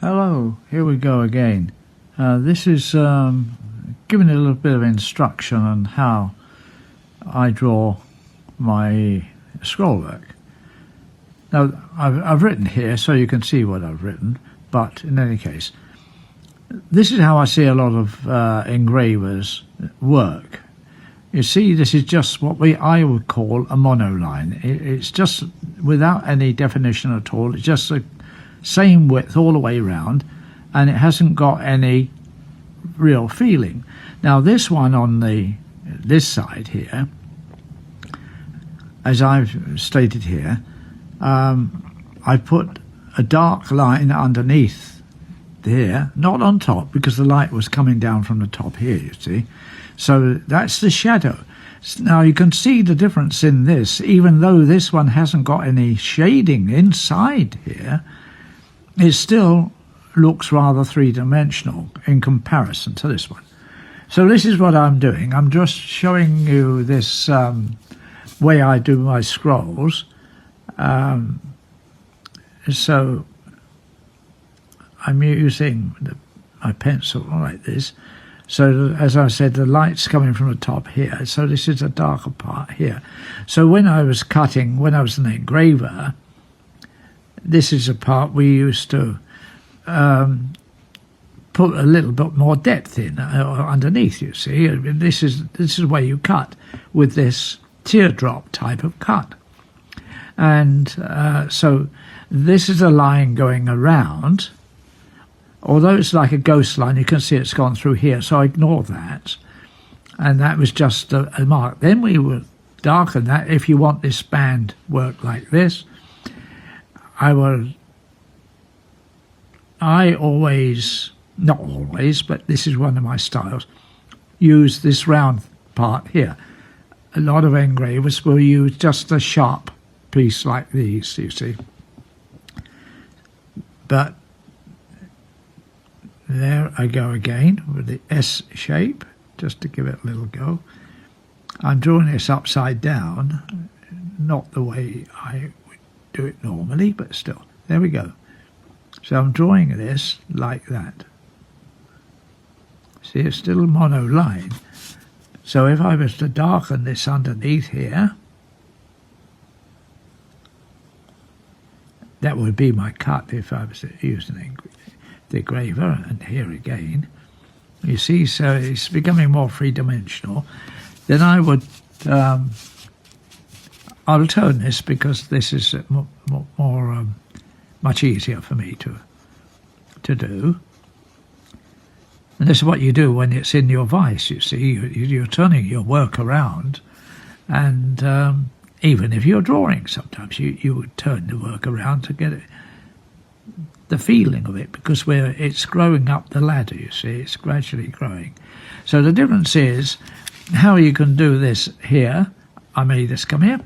Hello, here we go again. This is giving a little bit of instruction on how I draw my scroll work. Now, I've written here so you can see what I've written, but in any case, this is how I see a lot of engravers work. You see, this is just what I would call a monoline. It's just without any definition at all. It's just the same width all the way around, and it hasn't got any real feeling. Now, this one on this side here, as I've stated here, I put a dark line underneath here, not on top, because the light was coming down from the top here, you see. So that's the shadow. Now you can see the difference in this, even though this one hasn't got any shading inside here, it still looks rather three-dimensional in comparison to this one. So this is what I'm doing. I'm just showing you this way I do my scrolls. So I'm using my pencil like this. So as I said, the light's coming from the top here. So this is a darker part here. So when I was cutting, when I was an engraver, this is a part we used to put a little bit more depth in underneath, you see. This is where you cut with this teardrop type of cut. And so this is a line going around. Although it's like a ghost line, you can see it's gone through here, so I ignore that. And that was just a mark. Then we will darken that. If you want this band work like this, I always, not always, but this is one of my styles, use this round part here. A lot of engravers will use just a sharp piece like these, you see. But there I go again with the S shape, just to give it a little go. I'm drawing this upside down, not the way I would do it normally, but still, there we go. So I'm drawing this like that. See, it's still a mono line. So if I was to darken this underneath here, that would be my cut if I was using the engraver. And here again, you see, so it's becoming more three-dimensional. Then I would, I'll tone this because this is more much easier for me to do. And this is what you do when it's in your vise, you see. You're turning your work around, and even if you're drawing, sometimes you would turn the work around to get it, the feeling of it, because it's growing up the ladder, you see. It's gradually growing. So the difference is how you can do this here. I made this come here.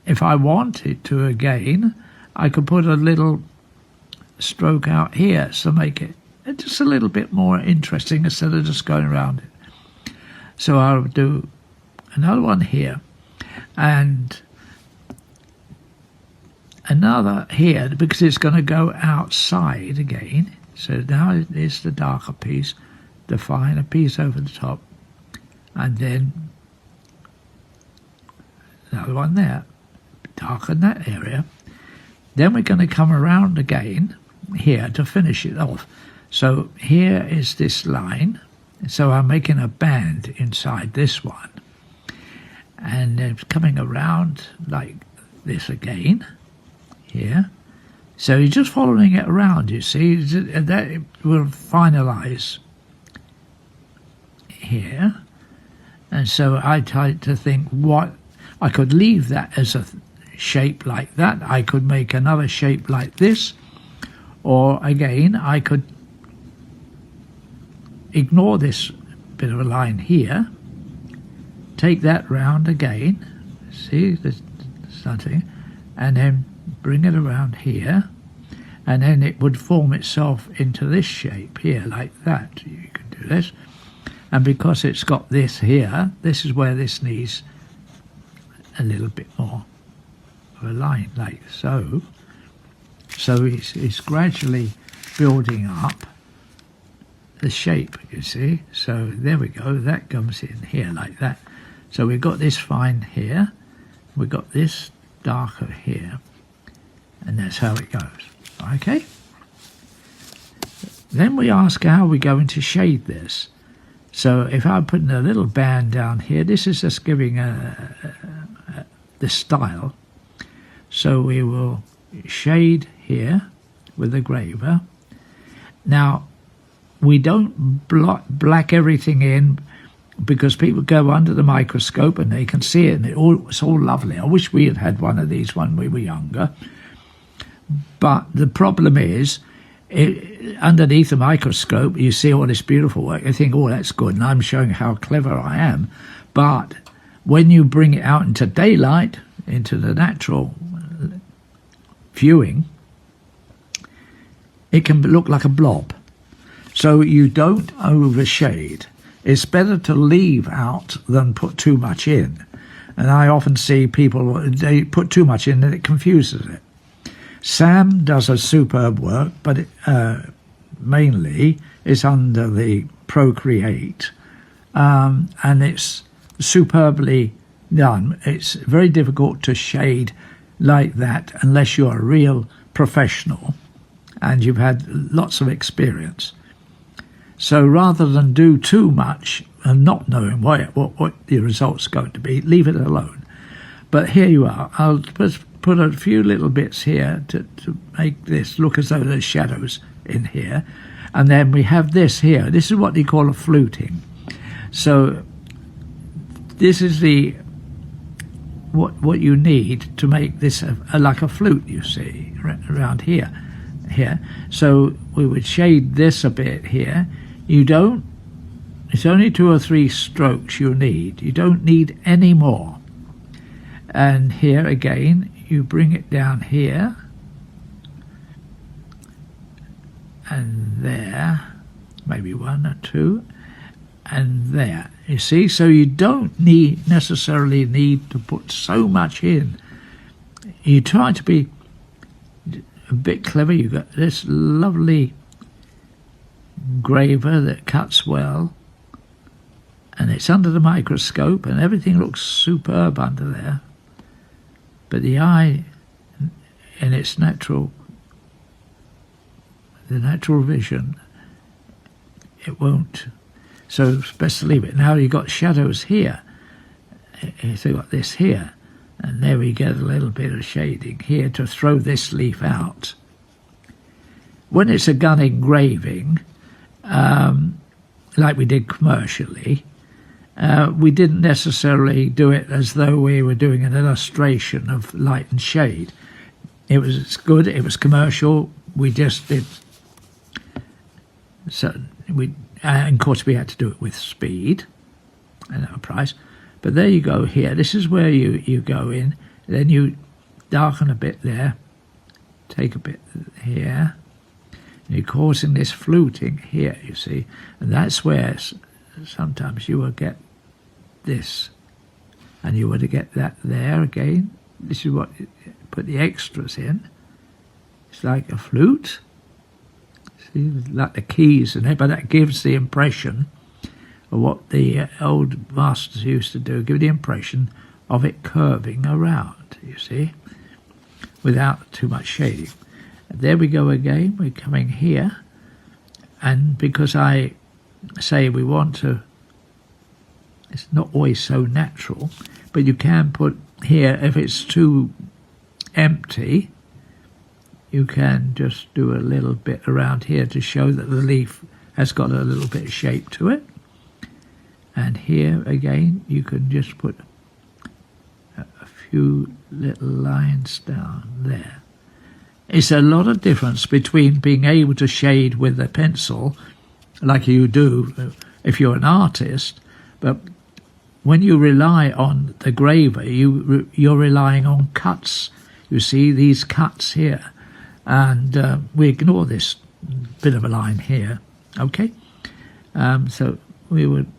If I wanted to again, I could put a little stroke out here to make it just a little bit more interesting instead of just going around it. So I'll do another one here and another here, because it's going to go outside again. So now it's the darker piece, the finer piece over the top, and then another one there, darken that area. Then we're going to come around again here to finish it off. So here is this line, so I'm making a band inside this one, and then coming around like this again here. So you're just following it around, you see. That will finalize here. And so I tried to think what I could leave that as a shape like that. I could make another shape like this, or again I could ignore this bit of a line here, take that round again, see this something, and then bring it around here, and then it would form itself into this shape here like that. You can do this, and because it's got this here, this is where this needs a little bit more of a line like so. So it's gradually building up the shape, you see. So there we go, that comes in here like that. So we've got this fine here, we've got this darker here, and that's how it goes. Okay? Then we ask how we're going to shade this. So if I'm putting a little band down here, this is just giving the style. So we will shade here with the graver. Now, we don't black everything in, because people go under the microscope and they can see it, and it's all lovely. I wish we had had one of these when we were younger. But the problem is, underneath the microscope, you see all this beautiful work. You think, oh, that's good, and I'm showing how clever I am. But when you bring it out into daylight, into the natural viewing, it can look like a blob. So you don't overshade. It's better to leave out than put too much in. And I often see people, they put too much in and it confuses it. Sam does a superb work, but mainly it's under the Procreate, and it's superbly done. It's very difficult to shade like that unless you're a real professional and you've had lots of experience. So rather than do too much and not knowing what the result's going to be, leave it alone. But here you are. I'll just put a few little bits here to make this look as though there's shadows in here. And then we have this here. This is what they call a fluting. So this is what you need to make this like a flute, you see, around here. So we would shade this a bit here. It's only 2 or 3 strokes you need. You don't need any more. And here again, you bring it down here and there, maybe 1 or 2, and there. You see, so you don't necessarily need to put so much in. You try to be a bit clever. You've got this lovely graver that cuts well, and it's under the microscope and everything looks superb under there, but the eye in its the natural vision, it won't. So it's best to leave it. Now you've got shadows here, so you've got this here, and there we get a little bit of shading here to throw this leaf out. When it's a gun engraving, like we did commercially, we didn't necessarily do it as though we were doing an illustration of light and shade. It was good, it was commercial, we just did. So and of course we had to do it with speed and at a price. But there you go here, this is where you go in, then you darken a bit there, take a bit here, and you're causing this fluting here, you see, and that's where sometimes you will get this, and you want to get that there again. This is what put the extras in. It's like a flute, see, like the keys in it, but that gives the impression of what the old masters used to do, give the impression of it curving around, you see, without too much shading. And there we go again, we're coming here, and because I say we want to, it's not always so natural, but you can put here, if it's too empty, you can just do a little bit around here to show that the leaf has got a little bit of shape to it. And here again, you can just put a few little lines down there. It's a lot of difference between being able to shade with a pencil, like you do if you're an artist, but when you rely on the graver, you're relying on cuts. You see these cuts here, and we ignore this bit of a line here, okay? So we would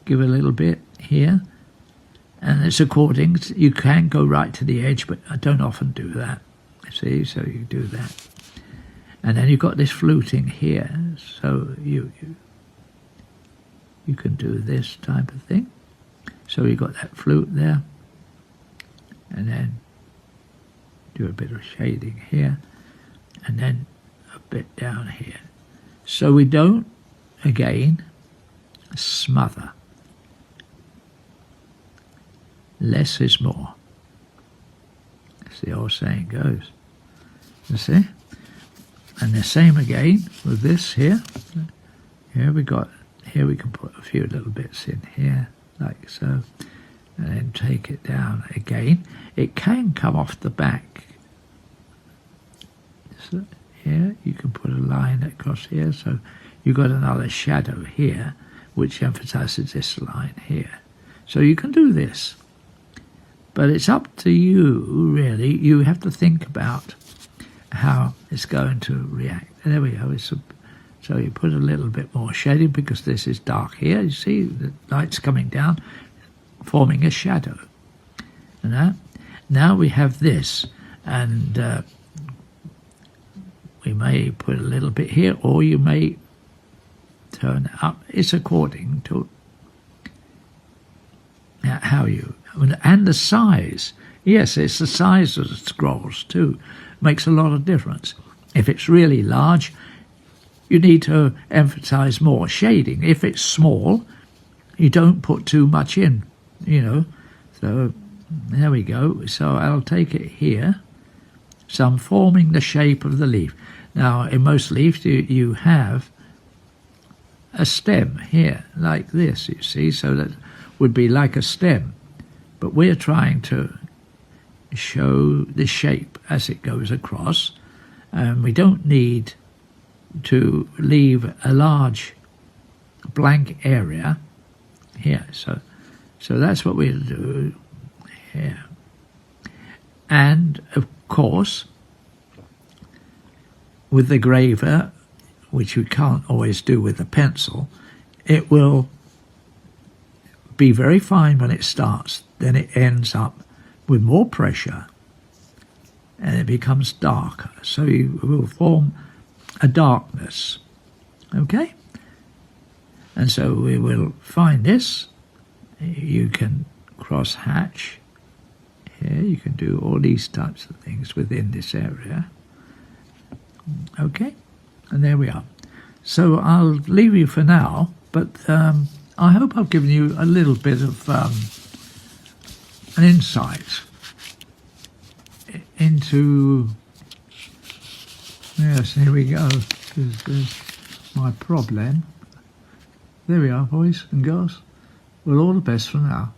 give a little bit here, and it's according, you can go right to the edge, but I don't often do that, see, so you do that. And then you've got this fluting here, so you can do this type of thing. So you've got that flute there, and then do a bit of shading here, and then a bit down here. So we don't, again, smother. Less is more, as the old saying goes. You see? And the same again with this here. Here we can put a few little bits in here, like so, and then take it down again. It can come off the back. So here you can put a line across here, so you've got another shadow here, which emphasizes this line here. So you can do this, but it's up to you, really. You have to think about how it's going to react. And there we go. So you put a little bit more shading because this is dark here. You see the light's coming down, forming a shadow. And now we have this, and we may put a little bit here, or you may turn it up. It's according to how you, and the size. Yes, it's the size of the scrolls too. Makes a lot of difference. If it's really large, you need to emphasize more shading. If it's small, you don't put too much in, So there we go. So I'll take it here. So I'm forming the shape of the leaf. Now, in most leaves, you have a stem here, like this, you see. So that would be like a stem. But we're trying to show the shape as it goes across, and we don't need to leave a large blank area here. So that's what we'll do here. And of course, with the graver, which you can't always do with a pencil, it will be very fine when it starts, then it ends up with more pressure and it becomes darker. So you will form a darkness. Okay? And so we will find this. You can cross hatch here. You can do all these types of things within this area. Okay? And there we are. So I'll leave you for now, but I hope I've given you a little bit of an insight into, yes, here we go, there's my problem. There we are, boys and girls. Well, all the best for now.